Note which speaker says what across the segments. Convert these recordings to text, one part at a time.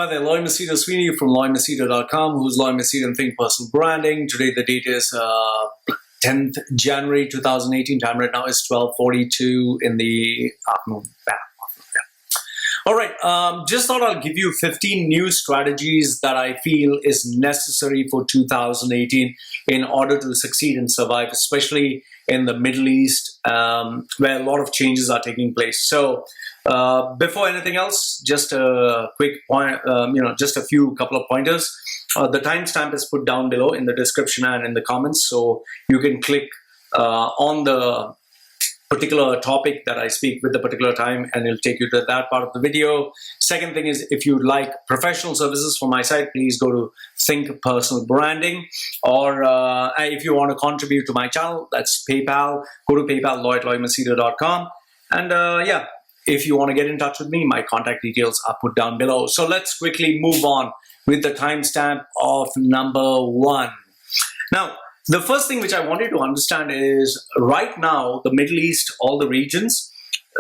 Speaker 1: Hi there, Loy Machedo Sweeney from LoyMachedo.com, who's Loy Machedo and Think Personal Branding. Today the date is 10th January 2018. Time right now is 12:42 in the afternoon. All right, just thought I'll give you 15 new strategies that I feel is necessary for 2018 in order to succeed and survive, especially in the Middle East, where a lot of changes are taking place. So before anything else, just a quick point, just a couple of pointers. The timestamp is put down below in the description and in the comments, so you can click on the particular topic that I speak with the particular time, and it'll take you to that part of the video. Second thing is, if you'd like professional services from my side, please go to Think Personal Branding, or if you want to contribute to my channel, that's PayPal. Go to PayPal, loymachedo.com, and yeah, if you want to get in touch with me, my contact details are put down below. So let's quickly move on with the timestamp of number 1. Now, the first thing which I wanted to understand is, right now, the Middle East, all the regions,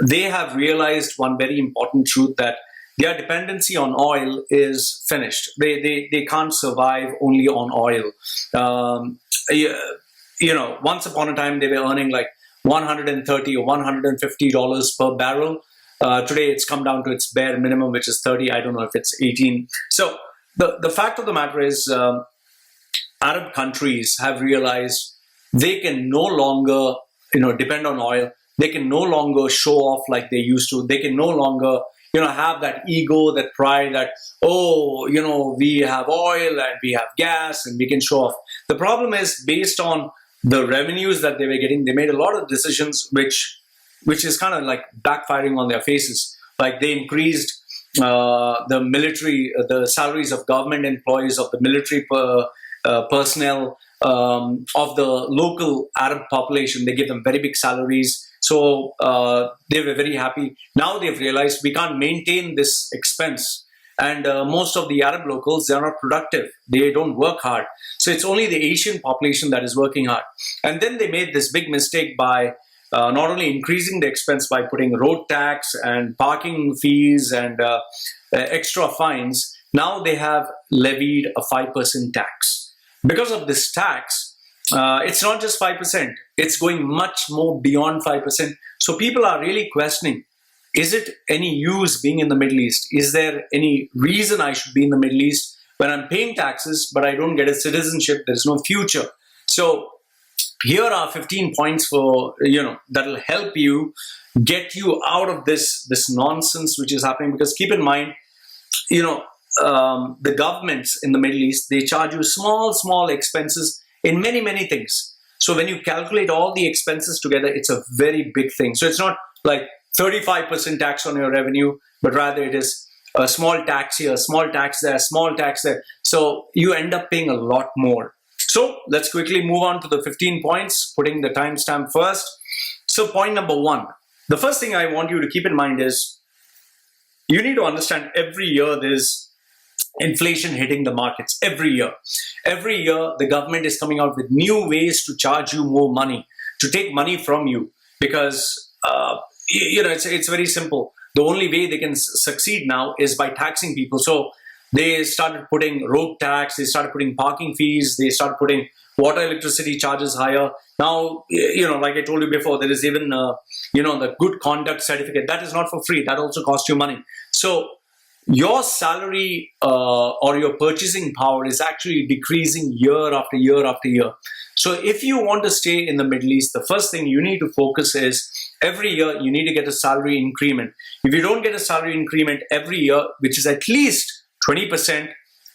Speaker 1: they have realized one very important truth, that their dependency on oil is finished. They can't survive only on oil. Once upon a time, they were earning like $130 or $150 per barrel. Today, it's come down to its bare minimum, which is 30. I don't know if it's 18. So the fact of the matter is, Arab countries have realized they can no longer, depend on oil. They can no longer show off like they used to. They can no longer, have that ego, that pride, that, we have oil and we have gas and we can show off. The problem is, based on the revenues that they were getting, they made a lot of decisions which is kind of like backfiring on their faces. Like, they increased the military, the salaries of government employees, of the military personnel, of the local Arab population. They give them very big salaries. So they were very happy. Now they've realized we can't maintain this expense. And most of the Arab locals, they're not productive. They don't work hard. So it's only the Asian population that is working hard. And then they made this big mistake by not only increasing the expense by putting road tax and parking fees and extra fines. Now they have levied a 5% tax. Because of this tax, it's not just 5%. It's going much more beyond 5%. So people are really questioning, is it any use being in the Middle East? Is there any reason I should be in the Middle East when I'm paying taxes, but I don't get a citizenship? There's no future. So here are 15 points for, that'll help you get you out of this nonsense which is happening. Because keep in mind, the governments in the Middle East, they charge you small expenses in many things. So when you calculate all the expenses together, it's a very big thing. So it's not like 35% tax on your revenue, but rather it is a small tax here, small tax there, small tax there. So you end up paying a lot more. So let's quickly move on to the 15 points, putting the timestamp first. So point number 1, the first thing I want you to keep in mind is, you need to understand every year there's inflation hitting the markets. Every year, the government is coming out with new ways to charge you more money, to take money from you, because it's very simple. The only way they can succeed now is by taxing people. So they started putting road tax, they started putting parking fees, they started putting water, electricity charges higher. Now, like I told you before, there is even the good conduct certificate. That is not for free. That also costs you money. So your salary or your purchasing power is actually decreasing year after year after year. So if you want to stay in the Middle East, the first thing you need to focus is, every year you need to get a salary increment. If you don't get a salary increment every year, which is at least 20%,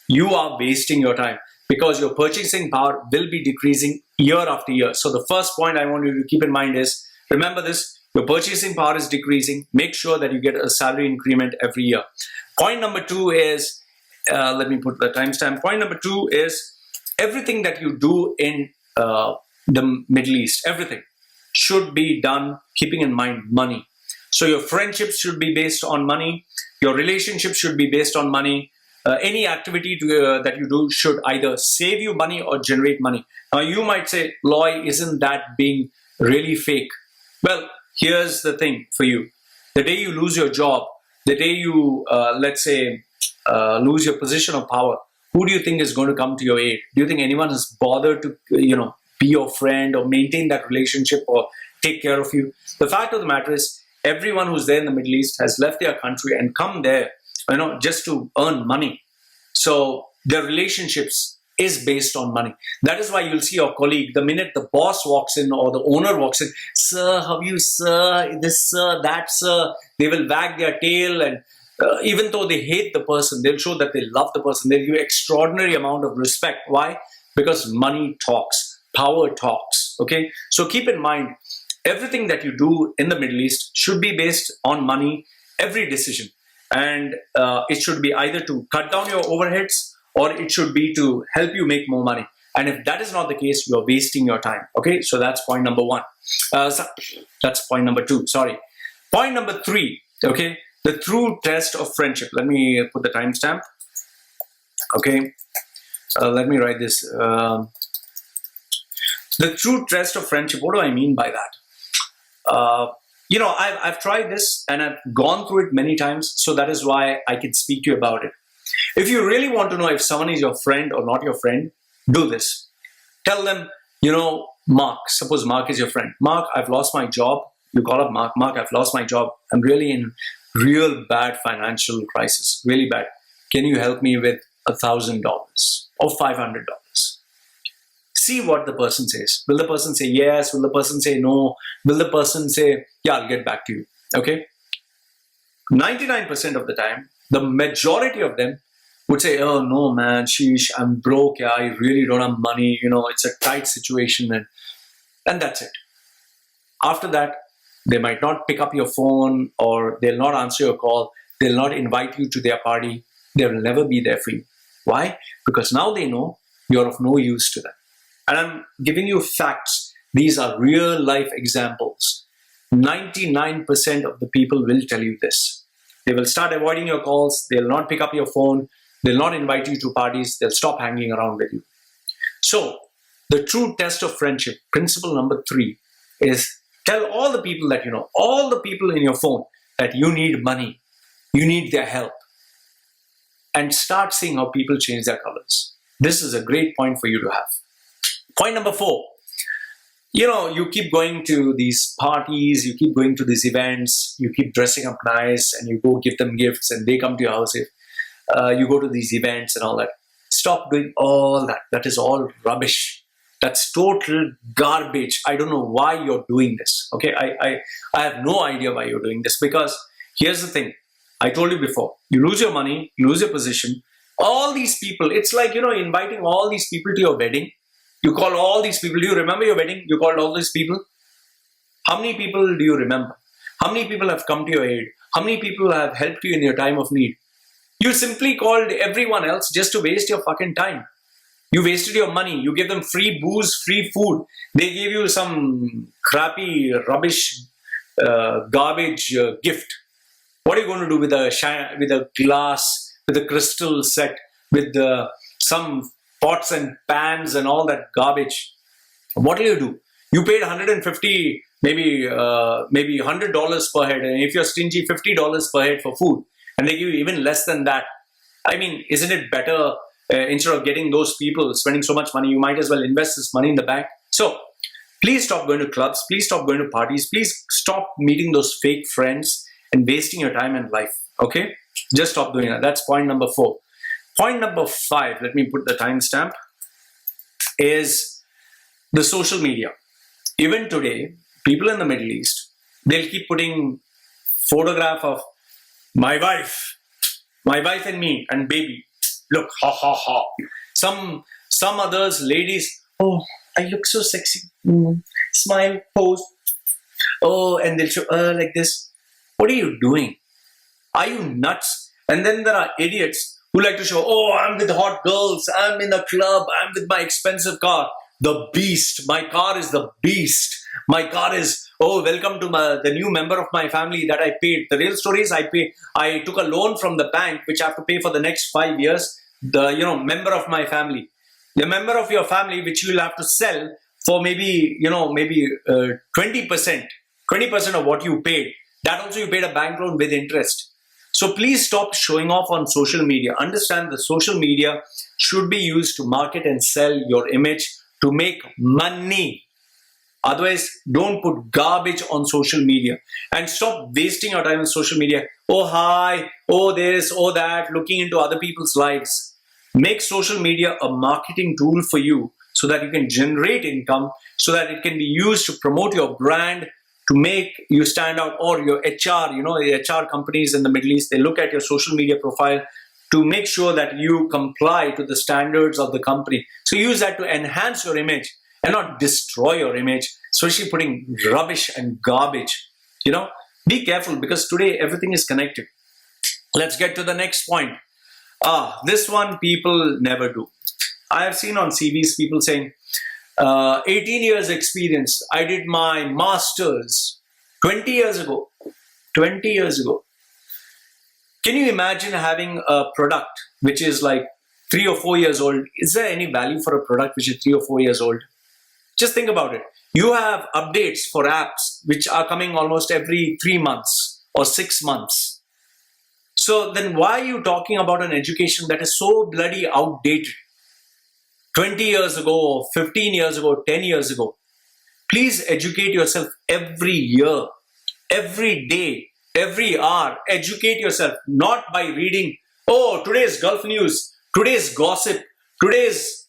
Speaker 1: you are wasting your time, because your purchasing power will be decreasing year after year. So the first point I want you to keep in mind is, remember this, your purchasing power is decreasing. Make sure that you get a salary increment every year. Point number 2 is, let me put the timestamp. Point number 2 is, everything that you do in the Middle East, everything should be done keeping in mind money. So your friendships should be based on money. Your relationships should be based on money. Any activity that you do should either save you money or generate money. Now you might say, Loy, isn't that being really fake? Well, here's the thing for you. The day you lose your job, the day you, let's say, lose your position of power, who do you think is going to come to your aid? Do you think anyone has bothered to, be your friend or maintain that relationship or take care of you? The fact of the matter is, everyone who's there in the Middle East has left their country and come there, just to earn money. So their relationships is based on money. That is why you'll see your colleague, the minute the boss walks in or the owner walks in, sir, how are you, sir, this, sir, that, sir, they will wag their tail, and even though they hate the person, they'll show that they love the person. They'll give extraordinary amount of respect. Why? Because money talks, power talks. Okay, so keep in mind, everything that you do in the Middle East should be based on money, every decision. And it should be either to cut down your overheads, or it should be to help you make more money. And if that is not the case, you are wasting your time. Okay, so that's point number one. That's point number two, sorry. Point number three, okay, the true test of friendship. Let me put the timestamp. Okay, let me write this. The true test of friendship, what do I mean by that? I've tried this and I've gone through it many times, so that is why I can speak to you about it. If you really want to know if someone is your friend or not your friend, do this. Tell them, Mark, suppose Mark is your friend. Mark, I've lost my job. You call up Mark. Mark, I've lost my job. I'm really in real bad financial crisis, really bad. Can you help me with $1,000 or $500? See what the person says. Will the person say yes? Will the person say no? Will the person say, yeah, I'll get back to you? Okay. 99% of the time, the majority of them would say, oh no, man, sheesh, I'm broke. Yeah, I really don't have money. It's a tight situation. And that's it. After that, they might not pick up your phone, or they'll not answer your call. They'll not invite you to their party. They will never be there for you. Why? Because now they know you're of no use to them. And I'm giving you facts. These are real life examples. 99% of the people will tell you this. They will start avoiding your calls. They'll not pick up your phone. They'll not invite you to parties. They'll stop hanging around with you. So the true test of friendship, principle number 3, is tell all the people that you know, all the people in your phone, that you need money. You need their help. And start seeing how people change their colors. This is a great point for you to have. Point number 4, you keep going to these parties, you keep going to these events, you keep dressing up nice, and you go give them gifts, and they come to your house. You go to these events and all that. Stop doing all that. That is all rubbish. That's total garbage. I don't know why you're doing this. Okay, I have no idea why you're doing this, because here's the thing. I told you before, you lose your money, you lose your position. All these people, it's like, inviting all these people to your wedding. You call all these people. Do you remember your wedding? You called all these people. How many people do you remember? How many people have come to your aid? How many people have helped you in your time of need? You simply called everyone else just to waste your fucking time. You wasted your money. You gave them free booze, free food. They gave you some crappy, rubbish, garbage gift. What are you going to do with a glass, with a crystal set, with some pots and pans and all that garbage? What will you do? You paid $150, maybe $100 per head, and if you're stingy, $50 per head for food, and they give you even less than that. I mean, isn't it better, instead of getting those people spending so much money, you might as well invest this money in the bank? So please stop going to clubs, please stop going to parties, please stop meeting those fake friends and wasting your time and life. Okay, just stop doing that. That's point number 4. Point number 5, let me put the timestamp, is the social media. Even today, people in the Middle East, they'll keep putting photograph of my wife and me and baby. Look, ha ha ha. Some others, ladies, oh, I look so sexy. Smile, pose. Oh, and they'll show like this. What are you doing? Are you nuts? And then there are idiots who like to show, oh, I'm with hot girls, I'm in a club, I'm with my expensive car. The beast. My car is the beast. My car is, oh, welcome to the new member of my family that I paid. The real story is I took a loan from the bank, which I have to pay for the next 5 years. The, member of my family. The member of your family, which you will have to sell for maybe 20% of what you paid. That also you paid a bank loan with interest. So please stop showing off on social media. Understand that social media should be used to market and sell your image to make money. Otherwise, don't put garbage on social media and stop wasting your time on social media. Oh, hi, oh, this, oh, that, looking into other people's lives. Make social media a marketing tool for you so that you can generate income, so that it can be used to promote your brand, to make you stand out, or your HR, the HR companies in the Middle East, they look at your social media profile to make sure that you comply to the standards of the company. So use that to enhance your image and not destroy your image, especially putting rubbish and garbage. Be careful, because today everything is connected. Let's get to the next point. This one people never do. I have seen on CVs people saying, 18 years experience. I did my master's 20 years ago. 20 years ago. Can you imagine having a product which is like 3 or 4 years old? Is there any value for a product which is 3 or 4 years old? Just think about it. You have updates for apps which are coming almost every 3 months or 6 months. So then why are you talking about an education that is so bloody outdated? 20 years ago, 15 years ago, 10 years ago. Please educate yourself every year, every day, every hour. Educate yourself, not by reading, today's Gulf news, today's gossip, today's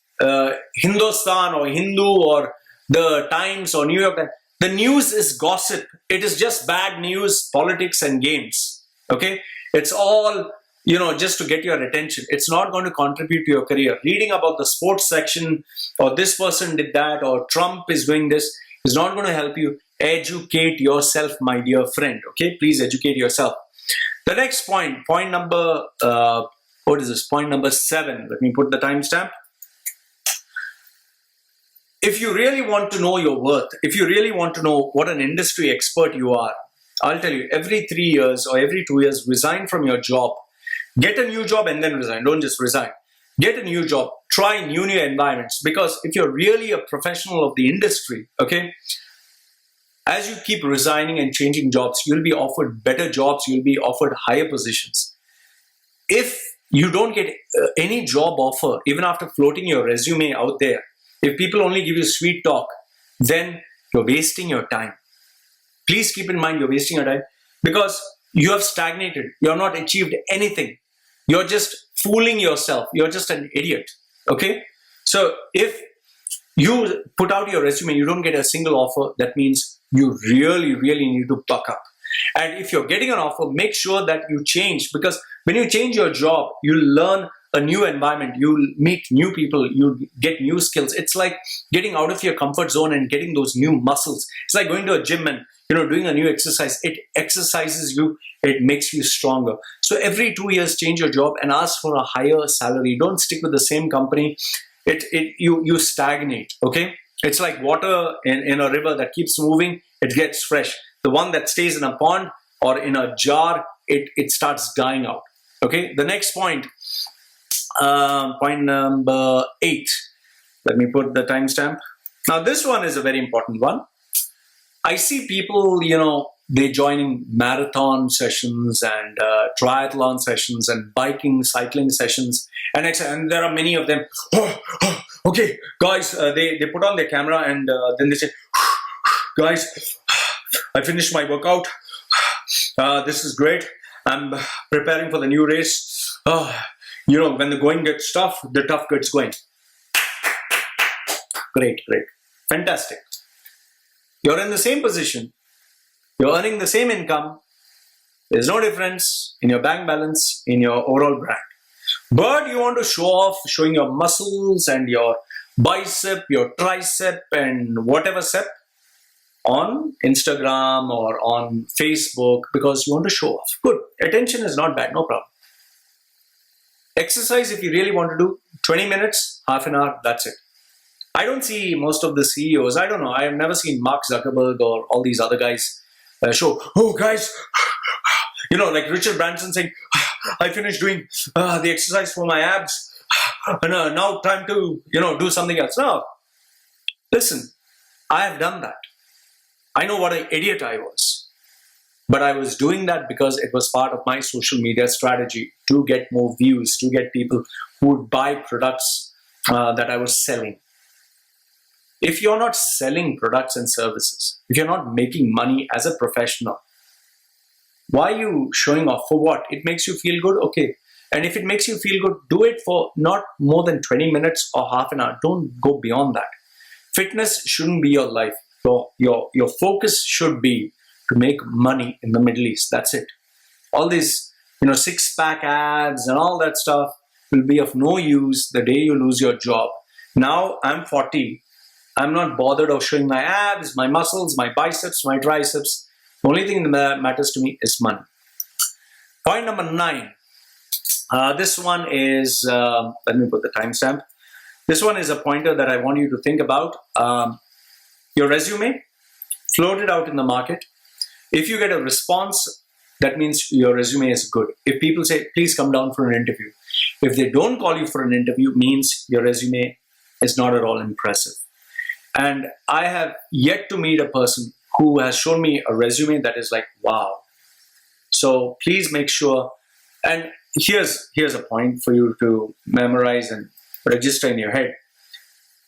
Speaker 1: Hindustan or Hindu or the Times or New York Times. The news is gossip. It is just bad news, politics and games. Okay? It's all just to get your attention. It's not going to contribute to your career. Reading about the sports section, or this person did that, or Trump is doing this, is not going to help you. Educate yourself, my dear friend. Okay, please educate yourself. The next point number, what is this? Point number 7. Let me put the timestamp. If you really want to know your worth, if you really want to know what an industry expert you are, I'll tell you, every 3 years or every 2 years, resign from your job. Get a new job and then resign. Don't just resign. Get a new job. Try new environments. Because if you're really a professional of the industry, okay, as you keep resigning and changing jobs, you'll be offered better jobs. You'll be offered higher positions. If you don't get any job offer, even after floating your resume out there, if people only give you sweet talk, then you're wasting your time. Please keep in mind you're wasting your time, because you have stagnated. You have not achieved anything. You're just fooling yourself. You're just an idiot. Okay? So if you put out your resume, you don't get a single offer, that means you really, really need to buck up. And if you're getting an offer, make sure that you change, because when you change your job, you learn a new environment, you meet new people, you get new skills. It's like getting out of your comfort zone and getting those new muscles. It's like going to a gym and doing a new exercise. It exercises you, it makes you stronger. So every 2 years, change your job and ask for a higher salary. Don't stick with the same company. You stagnate. Okay, it's like water in a river that keeps moving. It gets fresh. The one that stays in a pond or in a jar, it starts dying out. Okay, the next point. Point number 8. Let me put the timestamp. Now, this one is a very important one. I see people, they joining marathon sessions and triathlon sessions and biking, cycling sessions, and there are many of them. Okay, guys, they put on their camera and then they say, guys, I finished my workout. This is great. I'm preparing for the new race. When the going gets tough, the tough gets going. Great. Fantastic. You're in the same position. You're earning the same income. There's no difference in your bank balance, in your overall brand. But you want to show off, showing your muscles and your bicep, your tricep, and whatever sep on Instagram or on Facebook, because you want to show off. Good. Attention is not bad. No problem. Exercise, if you really want to do, 20 minutes, half an hour, that's it. I don't see most of the CEOs, I don't know, I have never seen Mark Zuckerberg or all these other guys show, guys, like Richard Branson saying, I finished doing the exercise for my abs, and now time to, do something else. No, listen, I have done that. I know what an idiot I was. But I was doing that because it was part of my social media strategy to get more views, to get people who would buy products that I was selling. If you're not selling products and services, if you're not making money as a professional, why are you showing off? For what? It makes you feel good? Okay. And if it makes you feel good, do it for not more than 20 minutes or half an hour. Don't go beyond that. Fitness shouldn't be your life. Your focus should be to make money in the Middle East. That's it. All these, six-pack abs and all that stuff will be of no use the day you lose your job. Now I'm 40. I'm not bothered of showing my abs, my muscles, my biceps, my triceps. The only thing that matters to me is money. Point number 9. This one is, let me put the timestamp. This one is a pointer that I want you to think about. Your resume, float it out in the market. If you get a response, that means your resume is good. If people say, please come down for an interview. If they don't call you for an interview, means your resume is not at all impressive. And I have yet to meet a person who has shown me a resume that is like, wow. So please make sure, and here's a point for you to memorize and register in your head.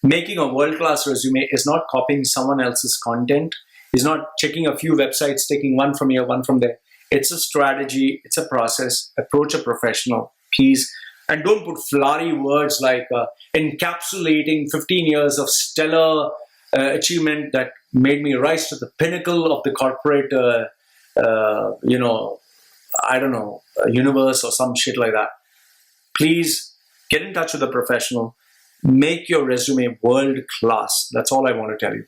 Speaker 1: Making a world-class resume is not copying someone else's content. It's not checking a few websites, taking one from here, one from there. It's a strategy. It's a process. Approach a professional, please. And don't put flowery words like encapsulating 15 years of stellar achievement that made me rise to the pinnacle of the corporate, universe or some shit like that. Please get in touch with a professional. Make your resume world class. That's all I want to tell you.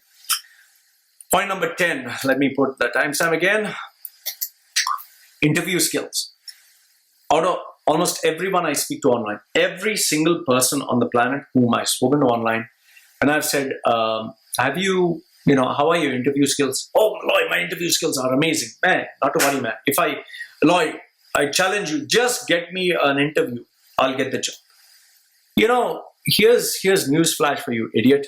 Speaker 1: Point number 10. Let me put the timestamp again. Interview skills. Out of almost everyone I speak to online, every single person on the planet whom I've spoken to online, and I've said, how are your interview skills? Oh, Lloyd, my interview skills are amazing. Man, not to worry, man. Lloyd, I challenge you, just get me an interview. I'll get the job. Here's news flash for you, idiot.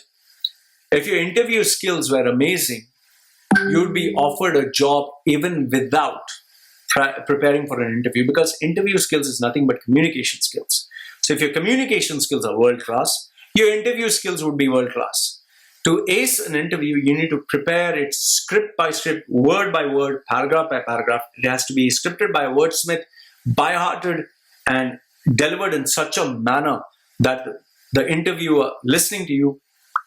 Speaker 1: If your interview skills were amazing, you'd be offered a job even without preparing for an interview, because interview skills is nothing but communication skills. So if your communication skills are world class, your interview skills would be world class. To ace an interview, you need to prepare it script by script, word by word, paragraph by paragraph. It has to be scripted by a wordsmith, by-hearted, and delivered in such a manner that the interviewer listening to you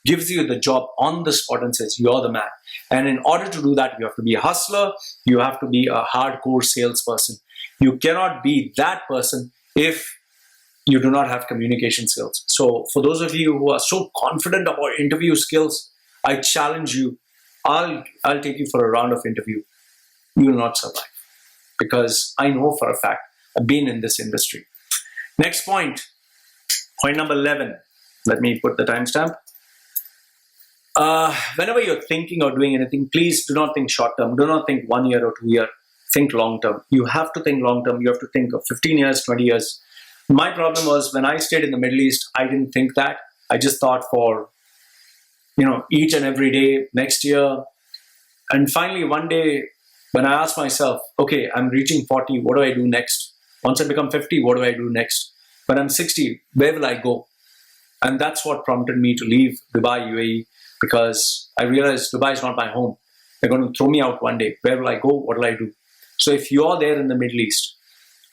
Speaker 1: gives you the job on the spot and says, you're the man. And in order to do that, you have to be a hustler. You have to be a hardcore salesperson. You cannot be that person if you do not have communication skills. So for those of you who are so confident about interview skills, I challenge you. I'll take you for a round of interview. You will not survive, because I know for a fact I've been in this industry. Next point number 11. Let me put the timestamp. Whenever you're thinking or doing anything, please do not think short term. Do not think 1 year or 2 years. Think long term. You have to think long term. You have to think of 15 years, 20 years. My problem was when I stayed in the Middle East, I didn't think that. I just thought for, each and every day, next year. And finally, one day, when I asked myself, okay, I'm reaching 40, what do I do next? Once I become 50, what do I do next? When I'm 60, where will I go? And that's what prompted me to leave Dubai, UAE, because I realized Dubai is not my home. They're going to throw me out one day. Where will I go? What will I do? So if you're there in the Middle East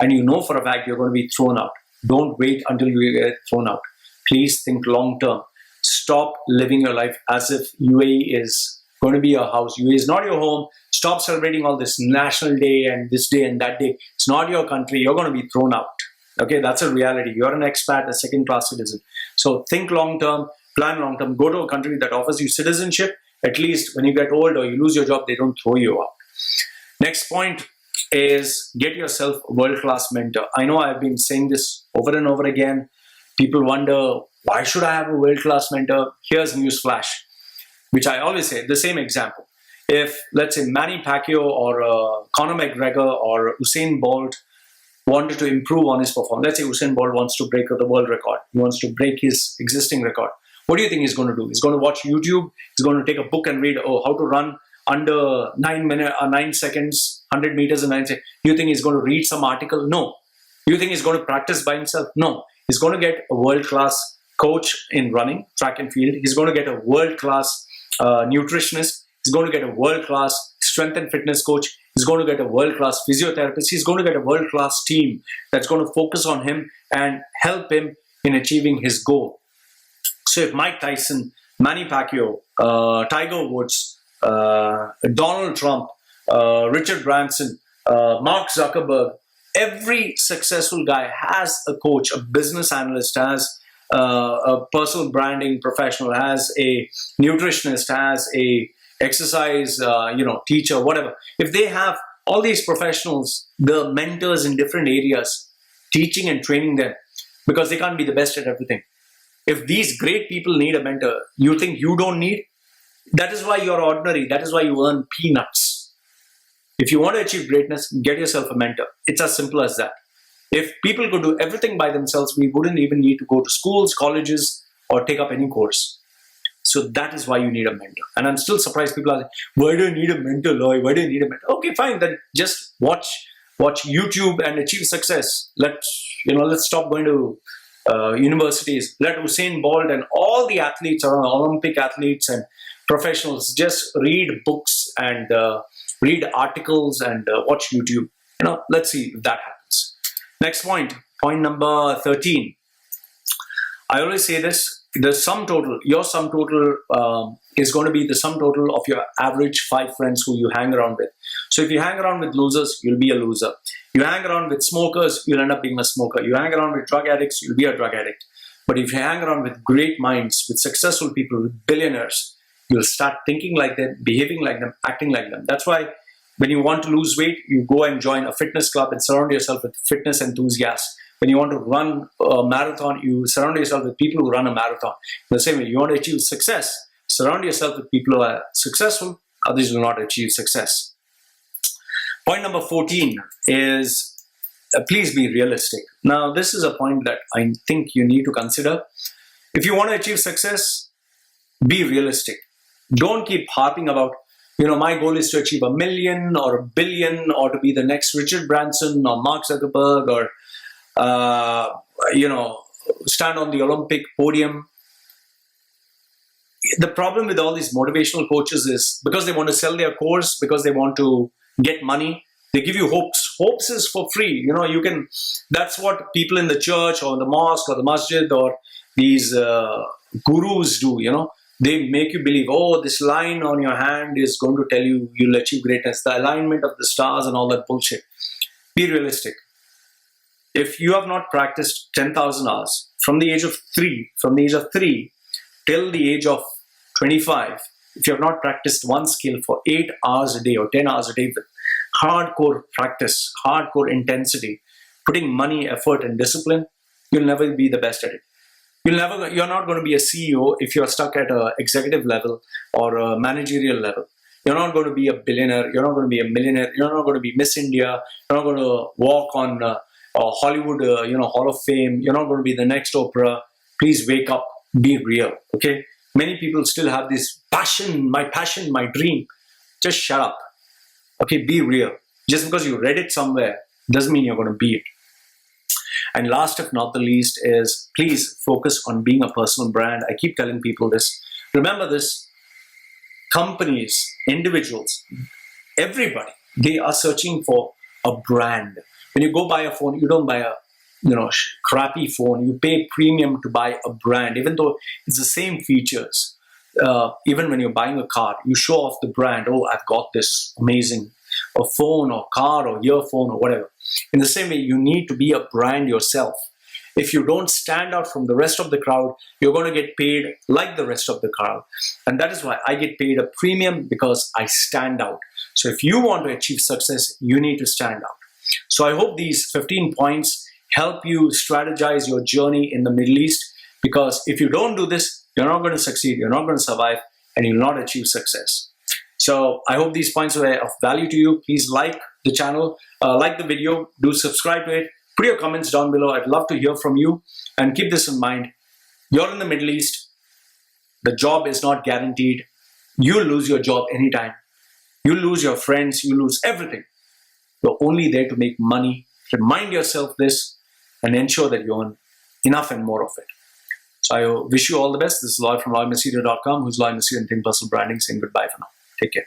Speaker 1: and you know for a fact you're going to be thrown out, don't wait until you get thrown out. Please think long term. Stop living your life as if UAE is going to be your house. UAE is not your home. Stop celebrating all this national day and this day and that day. It's not your country. You're going to be thrown out. Okay, that's a reality. You're an expat, a second-class citizen. So think long-term, plan long-term. Go to a country that offers you citizenship. At least when you get old or you lose your job, they don't throw you out. Next point is get yourself a world-class mentor. I know I've been saying this over and over again. People wonder, why should I have a world-class mentor? Here's news flash, which I always say, the same example. If, let's say, Manny Pacquiao or Conor McGregor or Usain Bolt wanted to improve on his performance. Let's say Usain Bolt wants to break the world record. He wants to break his existing record. What do you think he's going to do? He's going to watch YouTube. He's going to take a book and read, how to run under 9 minutes or 9 seconds, 100 meters in 9 seconds. You think he's going to read some article? No. You think he's going to practice by himself? No. He's going to get a world-class coach in running, track and field. He's going to get a world-class nutritionist. He's going to get a world-class strength and fitness coach. He's going to get a world-class physiotherapist. He's going to get a world-class team that's going to focus on him and help him in achieving his goal. So if Mike Tyson, Manny Pacquiao, Tiger Woods, Donald Trump, Richard Branson, Mark Zuckerberg, every successful guy has a coach, a business analyst, has a personal branding professional, has a nutritionist, has a exercise teacher, whatever. If they have all these professionals, the mentors in different areas, teaching and training them, because they can't be the best at everything. If these great people need a mentor, you think you don't need? That is why you're ordinary. That is why you earn peanuts. If you want to achieve greatness, get yourself a mentor. It's as simple as that. If people could do everything by themselves, we wouldn't even need to go to schools, colleges, or take up any course. So that is why you need a mentor. And I'm still surprised people are like, why do I need a mentor, Loy? Why do I need a mentor? Okay, fine. Then just watch YouTube and achieve success. Let's stop going to universities. Let Usain Bolt and all the athletes around, Olympic athletes and professionals, just read books and read articles and watch YouTube. Let's see if that happens. Next point number 13. I always say this. The sum total, your sum total is going to be the sum total of your average 5 friends who you hang around with. So if you hang around with losers, you'll be a loser. You hang around with smokers, you'll end up being a smoker. You hang around with drug addicts, you'll be a drug addict. But if you hang around with great minds, with successful people, with billionaires, you'll start thinking like them, behaving like them, acting like them. That's why when you want to lose weight, you go and join a fitness club and surround yourself with fitness enthusiasts. When you want to run a marathon, you surround yourself with people who run a marathon. In the same way, you want to achieve success, surround yourself with people who are successful, others will not achieve success. Point number 14 is please be realistic. Now, this is a point that I think you need to consider. If you want to achieve success, be realistic. Don't keep harping about, my goal is to achieve 1 million or 1 billion or to be the next Richard Branson or Mark Zuckerberg or stand on the Olympic podium. The problem with all these motivational coaches is because they want to sell their course, because they want to get money, they give you hopes. Hopes is for free. That's what people in the church or the mosque or the masjid or these gurus do, They make you believe, this line on your hand is going to tell you you'll achieve greatness, the alignment of the stars and all that bullshit. Be realistic. If you have not practiced 10,000 hours from the age of 3 till the age of 25, if you have not practiced one skill for 8 hours a day or 10 hours a day with hardcore practice, hardcore intensity, putting money, effort, and discipline, you'll never be the best at it. You're not going to be a CEO if you're stuck at an executive level or a managerial level. You're not going to be a billionaire. You're not going to be a millionaire. You're not going to be Miss India. You're not going to walk on Hollywood, Hall of Fame. You're not going to be the next Oprah. Please wake up. Be real. Okay. Many people still have this passion, my dream. Just shut up. Okay. Be real. Just because you read it somewhere doesn't mean you're going to be it. And last, if not the least, is please focus on being a personal brand. I keep telling people this. Remember this. Companies, individuals, everybody, they are searching for a brand. When you go buy a phone, you don't buy a crappy phone. You pay premium to buy a brand, even though it's the same features. Even when you're buying a car, you show off the brand. Oh, I've got this amazing phone or car or earphone or whatever. In the same way, you need to be a brand yourself. If you don't stand out from the rest of the crowd, you're going to get paid like the rest of the crowd. And that is why I get paid a premium, because I stand out. So if you want to achieve success, you need to stand out. So I hope these 15 points help you strategize your journey in the Middle East, because if you don't do this, you're not going to succeed, you're not going to survive, and you'll not achieve success. So I hope these points were of value to you. Please like the channel, like the video, do subscribe to it, put your comments down below. I'd love to hear from you, and keep this in mind. You're in the Middle East. The job is not guaranteed. You'll lose your job anytime. You lose your friends, you lose everything. You're only there to make money. Remind yourself this and ensure that you earn enough and more of it. So I wish you all the best. This is Lloyd from LloydMachedo.com, who's Lloyd Machedo and Think Personal Branding, saying goodbye for now. Take care.